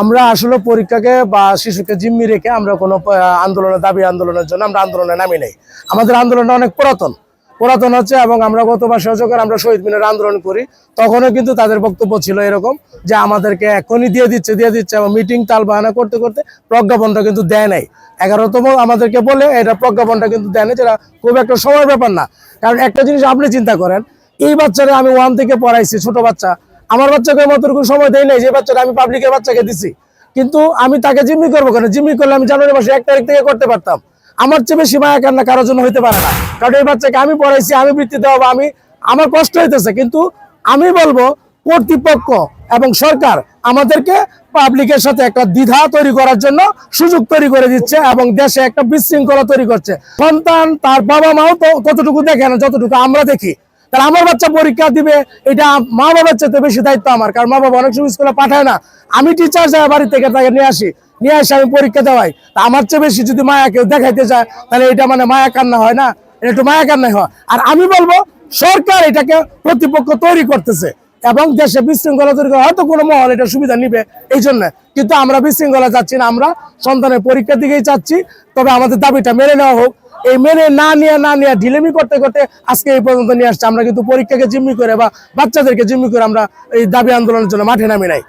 আমরা আসলে পরীক্ষাকে বা শিশুকে জিম্মি রেখে আমরা কোনো দাবি আন্দোলনের জন্য আমরা আন্দোলনে নামি নাই। আমাদের আন্দোলনটা অনেক পুরাতন হচ্ছে, এবং আমরা গতবার সহযোগের আমরা শহীদ মিনারে আন্দোলন করি, তখনও কিন্তু তাদের বক্তব্য ছিল এরকম যে আমাদেরকে এখনই দিয়ে দিচ্ছে এবং মিটিং তাল বাহানা করতে করতে প্রজ্ঞাপনটা কিন্তু দেয় নাই। 11তম আমাদেরকে বলে এটা প্রজ্ঞাপনটা কিন্তু দেয় নাই, যেটা খুব একটা সময় ব্যাপার না। কারণ একটা জিনিস আপনি চিন্তা করেন, এই বাচ্চারা আমি 1 থেকে পড়াইছি, ছোট বাচ্চা, আমার বাচ্চাকে মতটুকু সময় দেয় নাই যে বাচ্চাটা আমি পাবলিকের বাচ্চাকে দিছি। কিন্তু আমি তাকে জিম্মি করবো কেন? জিম্মি করলে আমি জানুয়ারি মাসে 1 তারিখ থেকে করতে পারতাম। আমার চেয়ে বেশি মায়া কান্না কারোর জন্য হইতে পারে না, কারণ এই বাচ্চাকে আমি পড়াইছি, আমি বৃত্তি দেওয়া, আমার কষ্ট হইতেছে। কিন্তু আমি বলবো কর্তৃপক্ষ এবং সরকার আমাদেরকে পাবলিকের সাথে একটা দ্বিধা তৈরি করার জন্য সুযোগ তৈরি করে দিচ্ছে এবং দেশে একটা বিশৃঙ্খলা তৈরি করছে। সন্তান তার বাবা মাও তো ততটুকু দেখে না যতটুকু আমরা দেখি। তাহলে আমার বাচ্চা পরীক্ষা দিবে, এটা মা বাবার চেয়ে বেশি দায়িত্ব আমার, কারণ মা বাবা অনেক সময় স্কুলে পাঠায় না। আমি টিচার যাই বাড়ি থেকে তাকে নিয়ে আসি আমি পরীক্ষা দেওয়াই। তা আমার চেয়ে বেশি যদি মায়া কেউ দেখাইতে যায়, তাহলে এটা মানে মায়া কান্না হয় না, এটা একটু মায়া কান্নাই হয়। আর আমি বলবো সরকার এটাকে প্রতিপক্ষ তৈরি করতেছে এবং দেশে বিশৃঙ্খলা তৈরি করে, হয়তো কোনো মহল এটা সুবিধা নিবে এই জন্য, কিন্তু আমরা বিশৃঙ্খলা চাচ্ছি না। আমরা সন্তানের পরীক্ষার দিকেই চাচ্ছি, তবে আমাদের দাবিটা মেনে নেওয়া হোক। এই মেনে না নিয়ে ঢিলেমি করতে করতে আজকে এই পর্যন্ত নিয়ে আসছে। আমরা কিন্তু পরীক্ষাকে জিম্মি করে বা বাচ্চাদেরকে জিম্মি করে আমরা এই দাবি আন্দোলনের জন্য মাঠে নামি নাই।